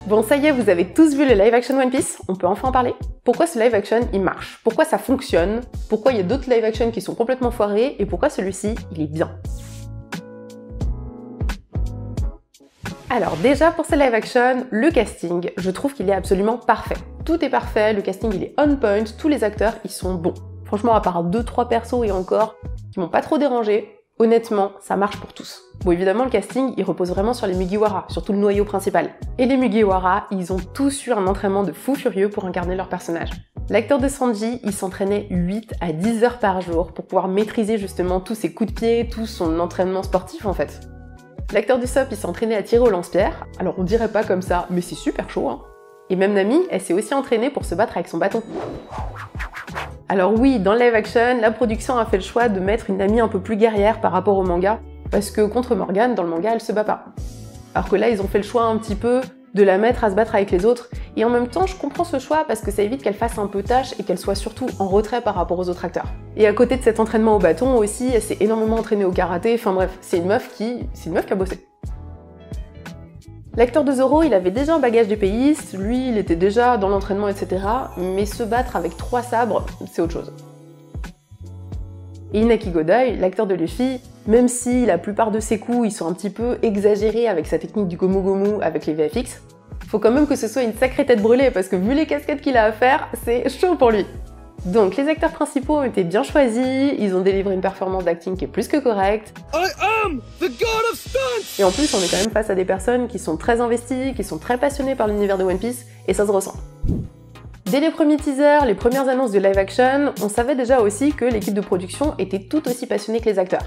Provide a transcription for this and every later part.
Bon, ça y est, vous avez tous vu le live action One Piece, on peut enfin en parler. Pourquoi ce live action, il marche? Pourquoi ça fonctionne? Pourquoi il y a d'autres live action qui sont complètement foirés? Et pourquoi celui-ci, il est bien? Alors déjà, pour ce live action, le casting, je trouve qu'il est absolument parfait. Tout est parfait, le casting il est on point, tous les acteurs, ils sont bons. Franchement, à part 2-3 persos et encore, qui m'ont pas trop dérangé, honnêtement, ça marche pour tous. Bon, évidemment, le casting, il repose vraiment sur les Mugiwara, surtout le noyau principal. Et les Mugiwara, ils ont tous eu un entraînement de fou furieux pour incarner leur personnage. L'acteur de Sanji, il s'entraînait 8 à 10 heures par jour pour pouvoir maîtriser justement tous ses coups de pied, tout son entraînement sportif en fait. L'acteur du Sop, il s'entraînait à tirer au lance-pierre, alors on dirait pas comme ça, mais c'est super chaud hein. Et même Nami, elle s'est aussi entraînée pour se battre avec son bâton. Alors oui, dans le live action, la production a fait le choix de mettre une Nami un peu plus guerrière par rapport au manga, parce que contre Morgane, dans le manga, elle se bat pas. Alors que là, ils ont fait le choix un petit peu de la mettre à se battre avec les autres, et en même temps, je comprends ce choix parce que ça évite qu'elle fasse un peu tâche et qu'elle soit surtout en retrait par rapport aux autres acteurs. Et à côté de cet entraînement au bâton aussi, elle s'est énormément entraînée au karaté, enfin bref, c'est une meuf qui a bossé. L'acteur de Zoro, il avait déjà un bagage d'épéiste, lui, il était déjà dans l'entraînement, etc. Mais se battre avec 3 sabres, c'est autre chose. Et Inaki Godai, l'acteur de Luffy, même si la plupart de ses coups, ils sont un petit peu exagérés avec sa technique du Gomu Gomu avec les VFX, faut quand même que ce soit une sacrée tête brûlée, parce que vu les casquettes qu'il a à faire, c'est chaud pour lui. Donc les acteurs principaux ont été bien choisis, ils ont délivré une performance d'acting qui est plus que correcte. I am the god of stunts! Et en plus, on est quand même face à des personnes qui sont très investies, qui sont très passionnées par l'univers de One Piece, et ça se ressent. Dès les premiers teasers, les premières annonces de live action, on savait déjà aussi que l'équipe de production était tout aussi passionnée que les acteurs.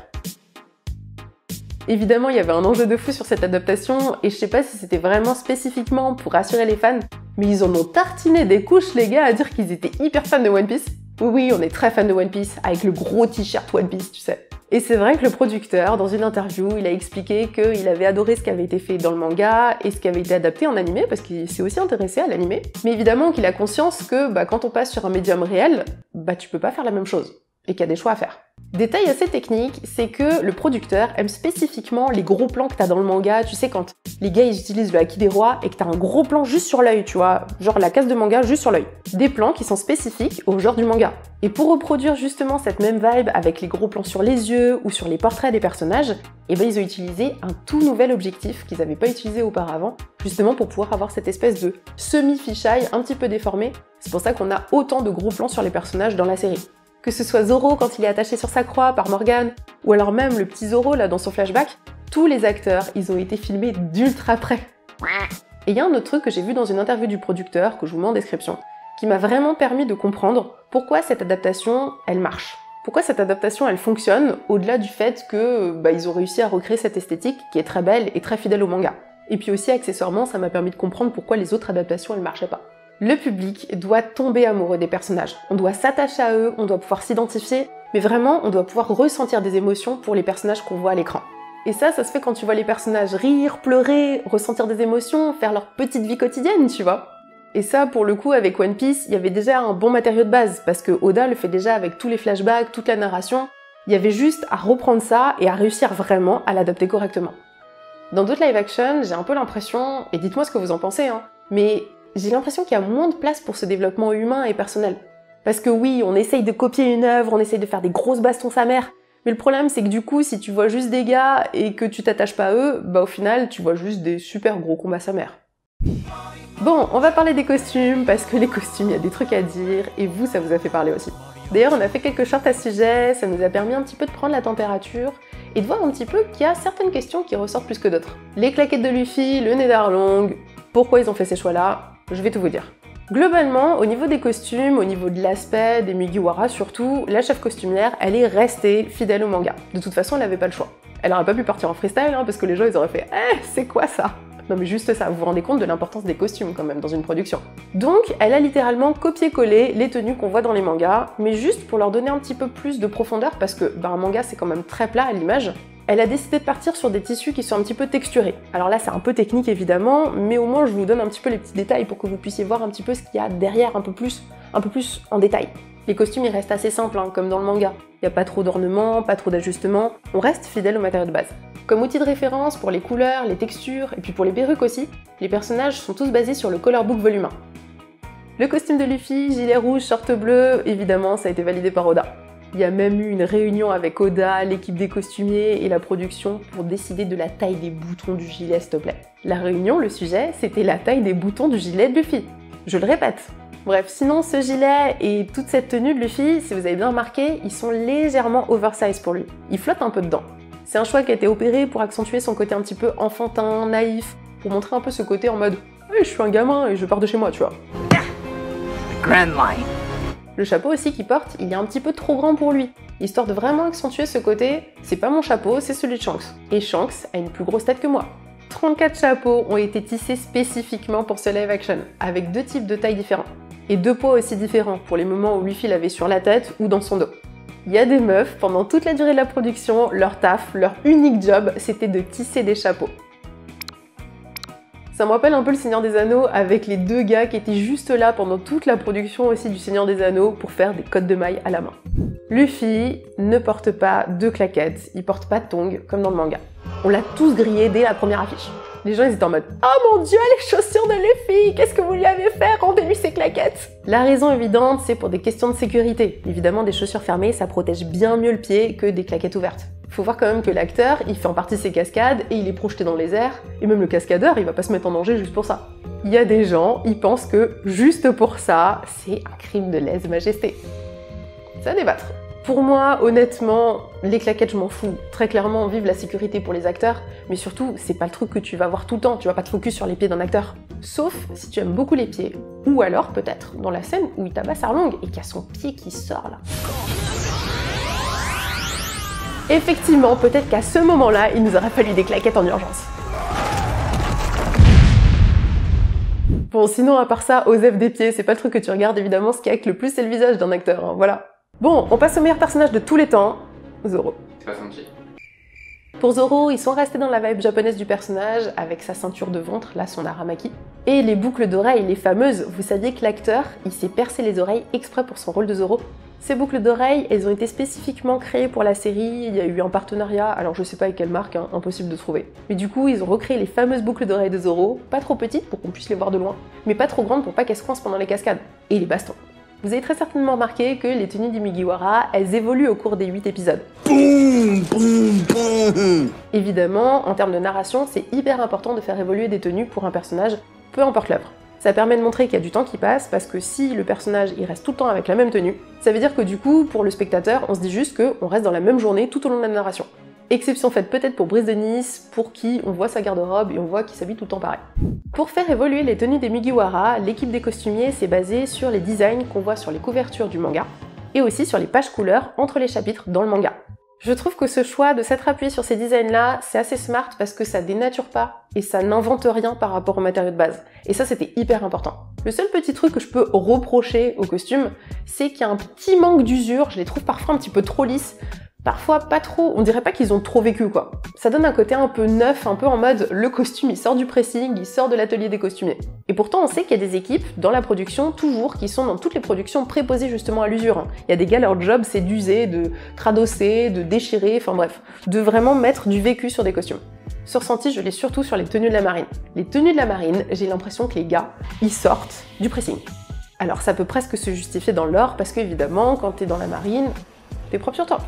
Évidemment, il y avait un enjeu de fou sur cette adaptation, et je sais pas si c'était vraiment spécifiquement pour rassurer les fans, mais ils en ont tartiné des couches les gars à dire qu'ils étaient hyper fans de One Piece. Oui, on est très fans de One Piece, avec le gros t-shirt One Piece, tu sais. Et c'est vrai que le producteur, dans une interview, il a expliqué qu'il avait adoré ce qui avait été fait dans le manga et ce qui avait été adapté en animé, parce qu'il s'est aussi intéressé à l'animé. Mais évidemment qu'il a conscience que quand on passe sur un médium réel, tu peux pas faire la même chose, et qu'il y a des choix à faire. Détail assez technique, c'est que le producteur aime spécifiquement les gros plans que t'as dans le manga, tu sais quand les gars ils utilisent le haki des rois et que t'as un gros plan juste sur l'œil, tu vois, genre la case de manga juste sur l'œil. Des plans qui sont spécifiques au genre du manga. Et pour reproduire justement cette même vibe avec les gros plans sur les yeux ou sur les portraits des personnages, ils ont utilisé un tout nouvel objectif qu'ils n'avaient pas utilisé auparavant, justement pour pouvoir avoir cette espèce de semi-fisheye un petit peu déformé. C'est pour ça qu'on a autant de gros plans sur les personnages dans la série. Que ce soit Zoro quand il est attaché sur sa croix par Morgane, ou alors même le petit Zoro là dans son flashback, tous les acteurs, ils ont été filmés d'ultra près. Et il y a un autre truc que j'ai vu dans une interview du producteur, que je vous mets en description, qui m'a vraiment permis de comprendre pourquoi cette adaptation, elle marche. Pourquoi cette adaptation, elle fonctionne, au-delà du fait que ils ont réussi à recréer cette esthétique qui est très belle et très fidèle au manga. Et puis aussi, accessoirement, ça m'a permis de comprendre pourquoi les autres adaptations, elles marchaient pas. Le public doit tomber amoureux des personnages. On doit s'attacher à eux, on doit pouvoir s'identifier, mais vraiment, on doit pouvoir ressentir des émotions pour les personnages qu'on voit à l'écran. Et ça se fait quand tu vois les personnages rire, pleurer, ressentir des émotions, faire leur petite vie quotidienne, tu vois. Et ça, pour le coup, avec One Piece, il y avait déjà un bon matériau de base, parce que Oda le fait déjà avec tous les flashbacks, toute la narration. Il y avait juste à reprendre ça et à réussir vraiment à l'adapter correctement. Dans d'autres live action, j'ai un peu l'impression, et dites-moi ce que vous en pensez, mais j'ai l'impression qu'il y a moins de place pour ce développement humain et personnel. Parce que oui, on essaye de copier une œuvre, on essaye de faire des grosses bastons sa mère, mais le problème c'est que du coup, si tu vois juste des gars et que tu t'attaches pas à eux, au final, tu vois juste des super gros combats sa mère. Bon, on va parler des costumes, parce que les costumes, il y a des trucs à dire, et vous, ça vous a fait parler aussi. D'ailleurs, on a fait quelques shorts à ce sujet, ça nous a permis un petit peu de prendre la température, et de voir un petit peu qu'il y a certaines questions qui ressortent plus que d'autres. Les claquettes de Luffy, le nez d'Arlong, pourquoi ils ont fait ces choix-là, je vais tout vous dire. Globalement, au niveau des costumes, au niveau de l'aspect, des Mugiwara surtout, la chef costumière, elle est restée fidèle au manga. De toute façon, elle n'avait pas le choix. Elle n'aurait pas pu partir en freestyle, parce que les gens, ils auraient fait « Eh, c'est quoi ça ?» Non mais juste ça, vous vous rendez compte de l'importance des costumes quand même dans une production. Donc, elle a littéralement copié-collé les tenues qu'on voit dans les mangas, mais juste pour leur donner un petit peu plus de profondeur, parce que un manga, c'est quand même très plat à l'image. Elle a décidé de partir sur des tissus qui sont un petit peu texturés. Alors là, c'est un peu technique évidemment, mais au moins je vous donne un petit peu les petits détails pour que vous puissiez voir un petit peu ce qu'il y a derrière un peu plus en détail. Les costumes ils restent assez simples, hein, comme dans le manga. Il n'y a pas trop d'ornements, pas trop d'ajustements, on reste fidèle au matériau de base. Comme outil de référence pour les couleurs, les textures, et puis pour les perruques aussi, les personnages sont tous basés sur le Color Book Volume 1. Le costume de Luffy, gilet rouge, short bleu, évidemment ça a été validé par Oda. Il y a même eu une réunion avec Oda, l'équipe des costumiers et la production pour décider de la taille des boutons du gilet, s'il te plaît. La réunion, le sujet, c'était la taille des boutons du gilet de Luffy. Je le répète. Bref, sinon ce gilet et toute cette tenue de Luffy, si vous avez bien remarqué, ils sont légèrement oversize pour lui. Il flotte un peu dedans. C'est un choix qui a été opéré pour accentuer son côté un petit peu enfantin, naïf, pour montrer un peu ce côté en mode « hey, je suis un gamin et je pars de chez moi, tu vois. » Grand line. Le chapeau aussi qu'il porte, il est un petit peu trop grand pour lui, histoire de vraiment accentuer ce côté « c'est pas mon chapeau, c'est celui de Shanks. » Et Shanks a une plus grosse tête que moi. 34 chapeaux ont été tissés spécifiquement pour ce live action, avec 2 types de tailles différents. Et 2 poids aussi différents pour les moments où Luffy l'avait sur la tête ou dans son dos. Il y a des meufs, pendant toute la durée de la production, leur taf, leur unique job, c'était de tisser des chapeaux. Ça me rappelle un peu le Seigneur des Anneaux avec les 2 gars qui étaient juste là pendant toute la production aussi du Seigneur des Anneaux pour faire des cottes de mailles à la main. Luffy ne porte pas de claquettes, il porte pas de tongs comme dans le manga. On l'a tous grillé dès la première affiche. Les gens ils étaient en mode « Oh mon dieu, les chaussures de Luffy, qu'est-ce que vous lui avez fait? Rendez-lui ses claquettes !» La raison évidente, c'est pour des questions de sécurité. Évidemment, des chaussures fermées, ça protège bien mieux le pied que des claquettes ouvertes. Faut voir quand même que l'acteur, il fait en partie ses cascades et il est projeté dans les airs, et même le cascadeur, il va pas se mettre en danger juste pour ça. Il y a des gens, ils pensent que juste pour ça, c'est un crime de lèse-majesté. C'est à débattre. Pour moi, honnêtement, les claquettes, je m'en fous. Très clairement, vive la sécurité pour les acteurs, mais surtout, c'est pas le truc que tu vas voir tout le temps, tu vas pas te focus sur les pieds d'un acteur. Sauf si tu aimes beaucoup les pieds. Ou alors, peut-être, dans la scène où il tabasse Arlong et qu'il y a son pied qui sort là. Effectivement, peut-être qu'à ce moment-là, il nous aurait fallu des claquettes en urgence. Bon, sinon, à part ça, Osef des pieds, c'est pas le truc que tu regardes, évidemment, ce qui acte le plus, c'est le visage d'un acteur, hein, voilà. Bon, on passe au meilleur personnage de tous les temps, Zoro. C'est pas Sanji. Pour Zoro, ils sont restés dans la vibe japonaise du personnage, avec sa ceinture de ventre, là son aramaki, et les boucles d'oreilles, les fameuses. Vous saviez que l'acteur, il s'est percé les oreilles exprès pour son rôle de Zoro? Ces boucles d'oreilles, elles ont été spécifiquement créées pour la série, il y a eu un partenariat, alors je sais pas avec quelle marque, hein, impossible de trouver. Mais du coup, ils ont recréé les fameuses boucles d'oreilles de Zoro, pas trop petites pour qu'on puisse les voir de loin, mais pas trop grandes pour pas qu'elles se coincent pendant les cascades. Et les bastons. Vous avez très certainement remarqué que les tenues du Mugiwara, elles évoluent au cours des 8 épisodes. Boum, boum, boum. Évidemment, en termes de narration, c'est hyper important de faire évoluer des tenues pour un personnage, peu importe l'œuvre. Ça permet de montrer qu'il y a du temps qui passe, parce que si le personnage il reste tout le temps avec la même tenue, ça veut dire que du coup, pour le spectateur, on se dit juste qu'on reste dans la même journée tout au long de la narration. Exception faite peut-être pour Brice de Nice, pour qui on voit sa garde-robe et on voit qu'il s'habille tout le temps pareil. Pour faire évoluer les tenues des Mugiwara, l'équipe des costumiers s'est basée sur les designs qu'on voit sur les couvertures du manga, et aussi sur les pages couleurs entre les chapitres dans le manga. Je trouve que ce choix de s'être appuyé sur ces designs-là, c'est assez smart parce que ça dénature pas et ça n'invente rien par rapport au matériau de base. Et ça, c'était hyper important. Le seul petit truc que je peux reprocher au costume, c'est qu'il y a un petit manque d'usure, je les trouve parfois un petit peu trop lisses. Parfois pas trop, on dirait pas qu'ils ont trop vécu quoi. Ça donne un côté un peu neuf, un peu en mode le costume il sort du pressing, il sort de l'atelier des costumiers. Et pourtant on sait qu'il y a des équipes dans la production toujours qui sont dans toutes les productions préposées justement à l'usure. Il y a des gars leur job c'est d'user, de tradosser, de déchirer, enfin bref, de vraiment mettre du vécu sur des costumes. Ce ressenti je l'ai surtout sur les tenues de la marine. Les tenues de la marine, j'ai l'impression que les gars, ils sortent du pressing. Alors ça peut presque se justifier dans l'or parce qu'évidemment quand t'es dans la marine, t'es propre sur toi.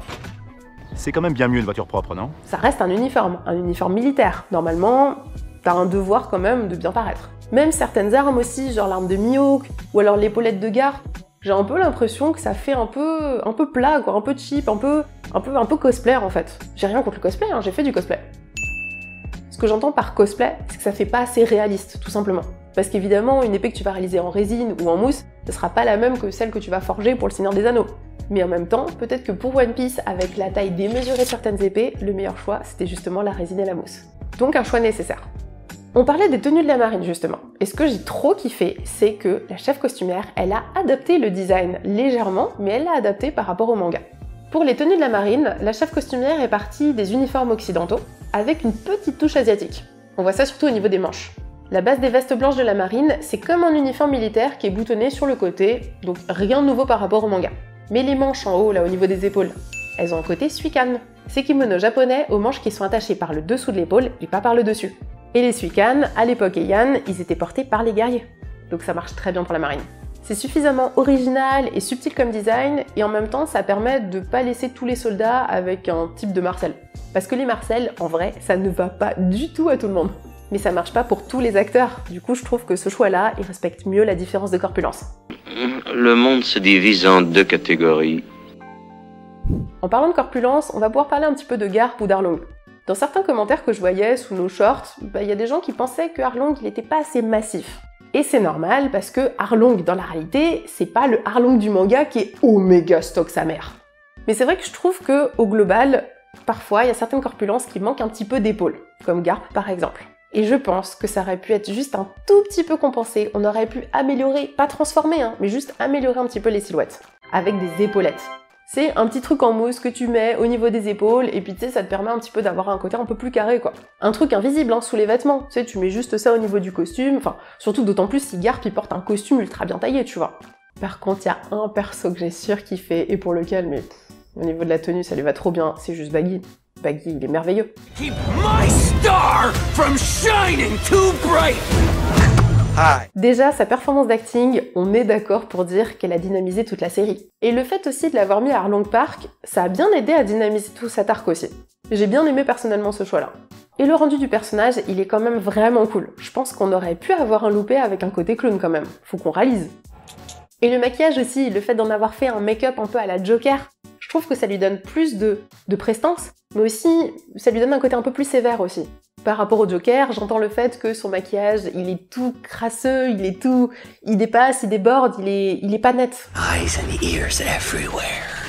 C'est quand même bien mieux une voiture propre, non? Ça reste un uniforme militaire. Normalement, t'as un devoir quand même de bien paraître. Même certaines armes aussi, genre l'arme de Mihawk, ou alors l'épaulette de gare, j'ai un peu l'impression que ça fait un peu plat, quoi, un peu cheap, un peu cosplay en fait. J'ai rien contre le cosplay, hein, j'ai fait du cosplay. Ce que j'entends par cosplay, c'est que ça fait pas assez réaliste, tout simplement. Parce qu'évidemment, une épée que tu vas réaliser en résine ou en mousse, ce sera pas la même que celle que tu vas forger pour le Seigneur des Anneaux. Mais en même temps, peut-être que pour One Piece, avec la taille démesurée de certaines épées, le meilleur choix, c'était justement la résine et la mousse. Donc un choix nécessaire. On parlait des tenues de la marine, justement. Et ce que j'ai trop kiffé, c'est que la chef costumière, elle a adapté le design légèrement, mais elle l'a adapté par rapport au manga. Pour les tenues de la marine, la chef costumière est partie des uniformes occidentaux, avec une petite touche asiatique. On voit ça surtout au niveau des manches. La base des vestes blanches de la marine, c'est comme un uniforme militaire qui est boutonné sur le côté, donc rien de nouveau par rapport au manga. Mais les manches en haut, là au niveau des épaules, elles ont un côté suikan. Ces kimonos japonais aux manches qui sont attachées par le dessous de l'épaule et pas par le dessus. Et les suikan, à l'époque Heian, ils étaient portés par les guerriers. Donc ça marche très bien pour la marine. C'est suffisamment original et subtil comme design, et en même temps ça permet de pas laisser tous les soldats avec un type de marcel. Parce que les marcels, en vrai, ça ne va pas du tout à tout le monde. Mais ça marche pas pour tous les acteurs. Du coup, je trouve que ce choix-là, il respecte mieux la différence de corpulence. Le monde se divise en deux catégories. En parlant de corpulence, on va pouvoir parler un petit peu de Garp ou d'Arlong. Dans certains commentaires que je voyais sous nos shorts, il y a des gens qui pensaient que Arlong il était pas assez massif. Et c'est normal parce que Arlong dans la réalité, c'est pas le Arlong du manga qui est oméga stock sa mère. Mais c'est vrai que je trouve que au global, parfois il y a certaines corpulences qui manquent un petit peu d'épaule, comme Garp par exemple. Et je pense que ça aurait pu être juste un tout petit peu compensé, on aurait pu améliorer, pas transformer, mais juste améliorer un petit peu les silhouettes, avec des épaulettes. C'est un petit truc en mousse que tu mets au niveau des épaules, et puis tu sais, ça te permet un petit peu d'avoir un côté un peu plus carré, quoi. Un truc invisible, sous les vêtements, tu sais, tu mets juste ça au niveau du costume, enfin, surtout d'autant plus si Garp il porte un costume ultra bien taillé, tu vois. Par contre, il y a un perso que j'ai surkiffé, et pour lequel, mais au niveau de la tenue, ça lui va trop bien, c'est juste Baggy. Baggy, il est merveilleux. Keep my star from shining too bright. Déjà, sa performance d'acting, on est d'accord pour dire qu'elle a dynamisé toute la série. Et le fait aussi de l'avoir mis à Arlong Park, ça a bien aidé à dynamiser tout cet arc aussi. J'ai bien aimé personnellement ce choix-là. Et le rendu du personnage, il est quand même vraiment cool. Je pense qu'on aurait pu avoir un loupé avec un côté clown quand même. Faut qu'on réalise. Et le maquillage aussi, le fait d'en avoir fait un make-up un peu à la Joker, je trouve que ça lui donne plus de prestance, mais aussi, ça lui donne un côté un peu plus sévère aussi. Par rapport au Joker, j'entends le fait que son maquillage, il est tout crasseux, il dépasse, il déborde, il est pas net. Eyes and ears everywhere.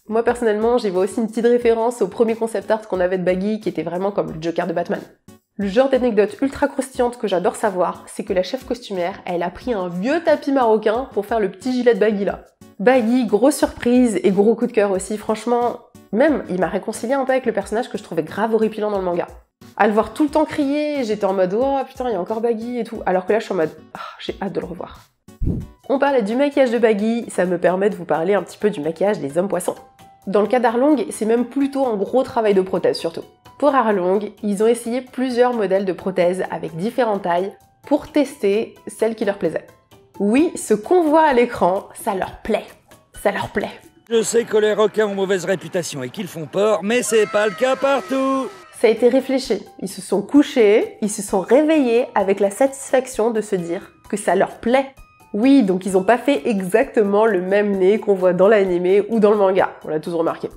Moi personnellement, j'y vois aussi une petite référence au premier concept art qu'on avait de Baggy, qui était vraiment comme le Joker de Batman. Le genre d'anecdote ultra croustillante que j'adore savoir, c'est que la chef costumière, elle a pris un vieux tapis marocain pour faire le petit gilet de Baggy là. Baggy, grosse surprise et gros coup de cœur aussi, franchement, même il m'a réconcilié un peu avec le personnage que je trouvais grave horripilant dans le manga. À le voir tout le temps crier, j'étais en mode oh putain il y a encore Baggy et tout, alors que là je suis en mode j'ai hâte de le revoir. On parlait du maquillage de Baggy, ça me permet de vous parler un petit peu du maquillage des hommes poissons. Dans le cas d'Arlong, c'est même plutôt un gros travail de prothèse surtout. Pour Arlong, ils ont essayé plusieurs modèles de prothèses avec différentes tailles pour tester celle qui leur plaisait. Oui, ce qu'on voit à l'écran, ça leur plaît. Ça leur plaît. Je sais que les requins ont mauvaise réputation et qu'ils font peur, mais c'est pas le cas partout. Ça a été réfléchi. Ils se sont couchés, ils se sont réveillés avec la satisfaction de se dire que ça leur plaît. Oui, donc ils ont pas fait exactement le même nez qu'on voit dans l'animé ou dans le manga, on l'a tous remarqué.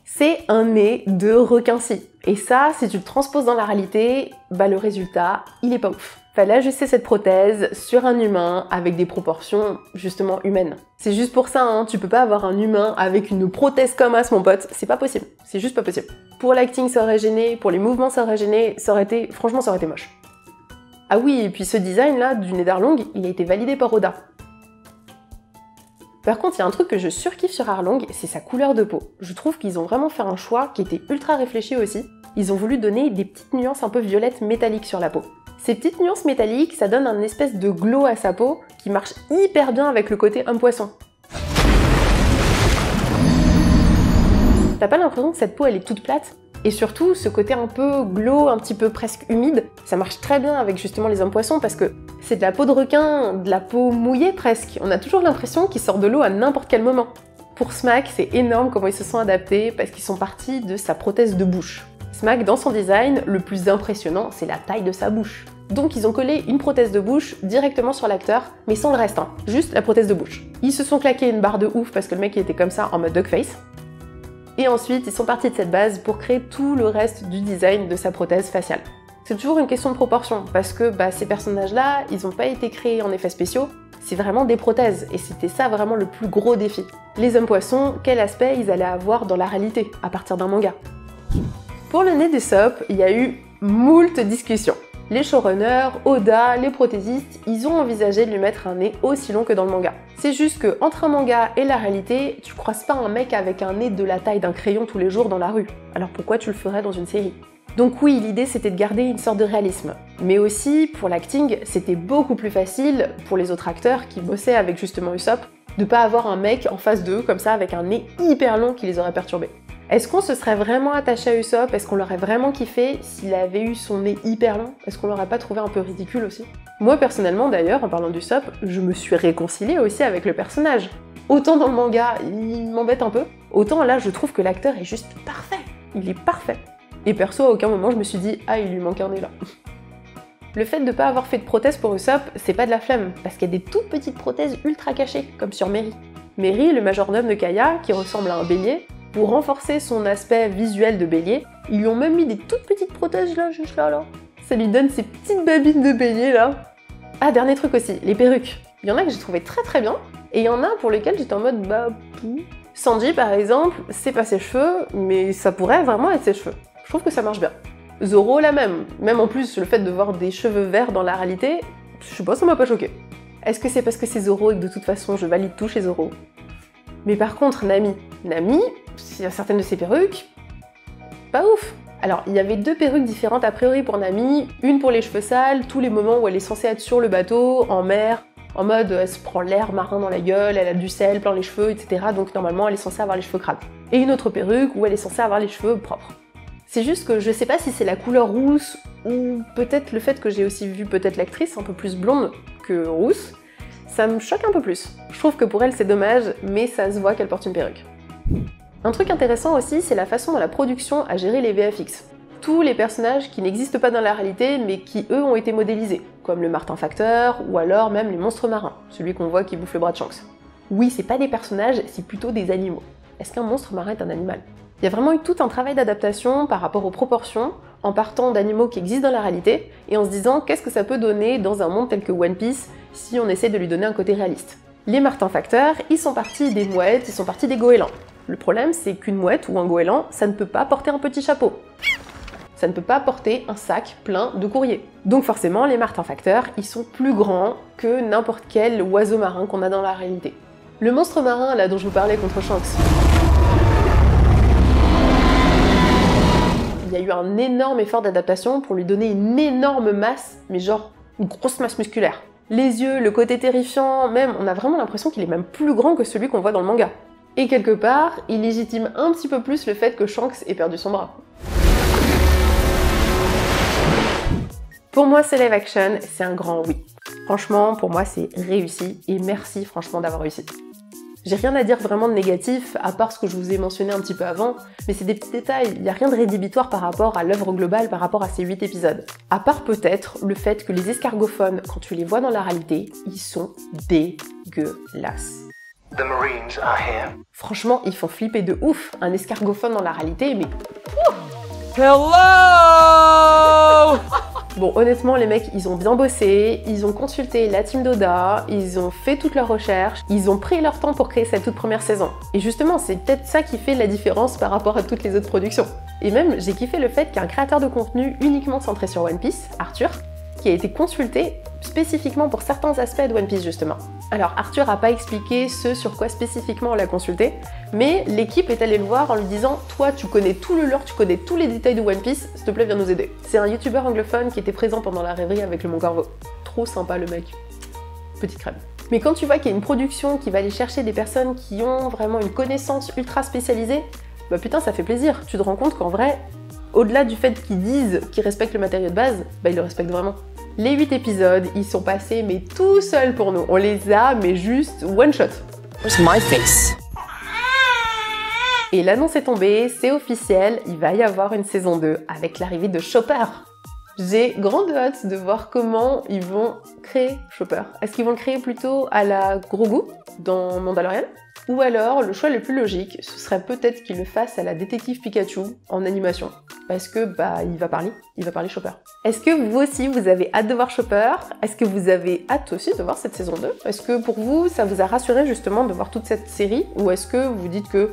C'est un nez de requin-ci. Et ça, si tu le transposes dans la réalité, le résultat, il est pas ouf. Fallait ajuster cette prothèse sur un humain avec des proportions justement humaines. C'est juste pour ça, tu peux pas avoir un humain avec une prothèse comme as, mon pote, c'est pas possible. C'est juste pas possible. Pour l'acting, ça aurait gêné, pour les mouvements, ça aurait gêné, franchement, ça aurait été moche. Ah oui, et puis ce design-là du nez d'Arlong, il a été validé par Oda. Par contre, il y a un truc que je surkiffe sur Arlong, c'est sa couleur de peau. Je trouve qu'ils ont vraiment fait un choix qui était ultra réfléchi aussi. Ils ont voulu donner des petites nuances un peu violettes métalliques sur la peau. Ces petites nuances métalliques, ça donne un espèce de glow à sa peau qui marche hyper bien avec le côté homme poisson. T'as pas l'impression que cette peau elle est toute plate? Et surtout, ce côté un peu glow, un petit peu presque humide, ça marche très bien avec justement les hommes poissons parce que c'est de la peau de requin, de la peau mouillée presque. On a toujours l'impression qu'il sort de l'eau à n'importe quel moment. Pour Smack, c'est énorme comment ils se sont adaptés parce qu'ils sont partis de sa prothèse de bouche. Smack, dans son design, le plus impressionnant, c'est la taille de sa bouche. Donc ils ont collé une prothèse de bouche directement sur l'acteur, mais sans le reste, juste la prothèse de bouche. Ils se sont claqué une barre de ouf parce que le mec il était comme ça en mode dogface. Et ensuite, ils sont partis de cette base pour créer tout le reste du design de sa prothèse faciale. C'est toujours une question de proportion, parce que ces personnages-là, ils n'ont pas été créés en effets spéciaux, c'est vraiment des prothèses, et c'était ça vraiment le plus gros défi. Les hommes poissons, quel aspect ils allaient avoir dans la réalité, à partir d'un manga. Pour le nez d'Usopp, il y a eu moult discussions. Les showrunners, Oda, les prothésistes, ils ont envisagé de lui mettre un nez aussi long que dans le manga. C'est juste que entre un manga et la réalité, tu croises pas un mec avec un nez de la taille d'un crayon tous les jours dans la rue. Alors pourquoi tu le ferais dans une série? Donc oui, l'idée c'était de garder une sorte de réalisme. Mais aussi, pour l'acting, c'était beaucoup plus facile pour les autres acteurs qui bossaient avec justement Usopp De pas avoir un mec en face d'eux, comme ça, avec un nez hyper long qui les aurait perturbés. Est-ce qu'on se serait vraiment attaché à Usopp? Est-ce qu'on l'aurait vraiment kiffé s'il avait eu son nez hyper long? Est-ce qu'on l'aurait pas trouvé un peu ridicule aussi? Moi personnellement d'ailleurs, en parlant d'Usopp, je me suis réconciliée aussi avec le personnage. Autant dans le manga, il m'embête un peu, autant là je trouve que l'acteur est juste parfait. Il est parfait. Et perso, à aucun moment je me suis dit « Ah, il lui manque un nez là ». Le fait de pas avoir fait de prothèse pour Usopp, c'est pas de la flemme, parce qu'il y a des toutes petites prothèses ultra cachées, comme sur Mary. Mary, le majordome de Kaya, qui ressemble à un bélier, pour renforcer son aspect visuel de bélier, ils lui ont même mis des toutes petites prothèses là, juste là. Ça lui donne ces petites babines de bélier là. Ah, dernier truc aussi, les perruques. Il y en a que j'ai trouvé très bien, et il y en a pour lesquels j'étais en mode bah... Sanji par exemple, c'est pas ses cheveux, mais ça pourrait vraiment être ses cheveux. Je trouve que ça marche bien. Zoro la même en plus le fait de voir des cheveux verts dans la réalité, je sais pas, ça m'a pas choqué. Est-ce que c'est parce que c'est Zoro et que de toute façon je valide tout chez Zoro? Mais par contre Nami, il y a certaines de ses perruques, pas ouf. Alors il y avait 2 perruques différentes a priori pour Nami, une pour les cheveux sales, tous les moments où elle est censée être sur le bateau, en mer, en mode elle se prend l'air marin dans la gueule, elle a du sel plein les cheveux, etc. Donc normalement elle est censée avoir les cheveux crades. Et une autre perruque où elle est censée avoir les cheveux propres. C'est juste que je sais pas si c'est la couleur rousse ou peut-être le fait que j'ai aussi vu peut-être l'actrice un peu plus blonde que rousse, ça me choque un peu plus. Je trouve que pour elle c'est dommage, mais ça se voit qu'elle porte une perruque. Un truc intéressant aussi, c'est la façon dont la production a géré les VFX. Tous les personnages qui n'existent pas dans la réalité, mais qui eux ont été modélisés, comme le Martin Facteur, ou alors même les monstres marins, celui qu'on voit qui bouffe le bras de Shanks. Oui, c'est pas des personnages, c'est plutôt des animaux. Est-ce qu'un monstre marin est un animal? Il y a vraiment eu tout un travail d'adaptation par rapport aux proportions, en partant d'animaux qui existent dans la réalité, et en se disant qu'est-ce que ça peut donner dans un monde tel que One Piece si on essaie de lui donner un côté réaliste. Les Martin Facteurs, ils sont partis des mouettes, ils sont partis des goélands. Le problème, c'est qu'une mouette ou un goéland, ça ne peut pas porter un petit chapeau. Ça ne peut pas porter un sac plein de courrier. Donc forcément, les Martin Facteurs, ils sont plus grands que n'importe quel oiseau marin qu'on a dans la réalité. Le monstre marin, là, dont je vous parlais contre Shanks, il y a eu un énorme effort d'adaptation pour lui donner une énorme masse, mais genre une grosse masse musculaire. Les yeux, le côté terrifiant, même, on a vraiment l'impression qu'il est même plus grand que celui qu'on voit dans le manga. Et quelque part, il légitime un petit peu plus le fait que Shanks ait perdu son bras. Pour moi, ce live action, c'est un grand oui. Franchement, pour moi, c'est réussi, et merci franchement d'avoir réussi. J'ai rien à dire vraiment de négatif, à part ce que je vous ai mentionné un petit peu avant, mais c'est des petits détails, il n'y a rien de rédhibitoire par rapport à l'œuvre globale, par rapport à ces 8 épisodes. À part peut-être le fait que les escargophones, quand tu les vois dans la réalité, ils sont dégueulasses. The Marines are here. Franchement, ils font flipper de ouf, un escargophone dans la réalité, mais... Hello! Bon, honnêtement, les mecs, ils ont bien bossé, ils ont consulté la team d'Oda, ils ont fait toutes leurs recherches, ils ont pris leur temps pour créer cette toute première saison. Et justement, c'est peut-être ça qui fait la différence par rapport à toutes les autres productions. Et même, j'ai kiffé le fait qu'un créateur de contenu uniquement centré sur One Piece, Arthur, qui a été consulté spécifiquement pour certains aspects de One Piece justement. Alors Arthur a pas expliqué ce sur quoi spécifiquement on l'a consulté, mais l'équipe est allée le voir en lui disant « Toi, tu connais tout le lore, tu connais tous les détails de One Piece, s'il te plaît, viens nous aider. » C'est un youtubeur anglophone qui était présent pendant la rêverie avec le Mont Corvo. Trop sympa le mec. Petite crème. Mais quand tu vois qu'il y a une production qui va aller chercher des personnes qui ont vraiment une connaissance ultra spécialisée, bah putain, ça fait plaisir. Tu te rends compte qu'en vrai, au-delà du fait qu'ils disent qu'ils respectent le matériau de base, bah ils le respectent vraiment. Les 8 épisodes, ils sont passés mais tout seuls pour nous. On les a mais juste one shot. Where's my face? Et l'annonce est tombée, c'est officiel, il va y avoir une saison 2 avec l'arrivée de Chopper. J'ai grande hâte de voir comment ils vont créer Chopper. Est-ce qu'ils vont le créer plutôt à la Grogu dans Mandalorian? Ou alors, le choix le plus logique, ce serait peut-être qu'ils le fassent à la détective Pikachu en animation. Parce que, bah, il va parler Chopper. Est-ce que vous aussi, vous avez hâte de voir Chopper? Est-ce que vous avez hâte aussi de voir cette saison 2? Est-ce que pour vous, ça vous a rassuré justement de voir toute cette série? Ou est-ce que vous dites que,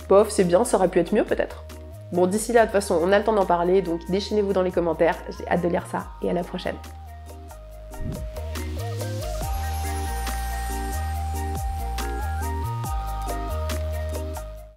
bof, c'est bien, ça aurait pu être mieux peut-être? Bon, d'ici là, de toute façon, on a le temps d'en parler, donc déchaînez-vous dans les commentaires. J'ai hâte de lire ça, et à la prochaine.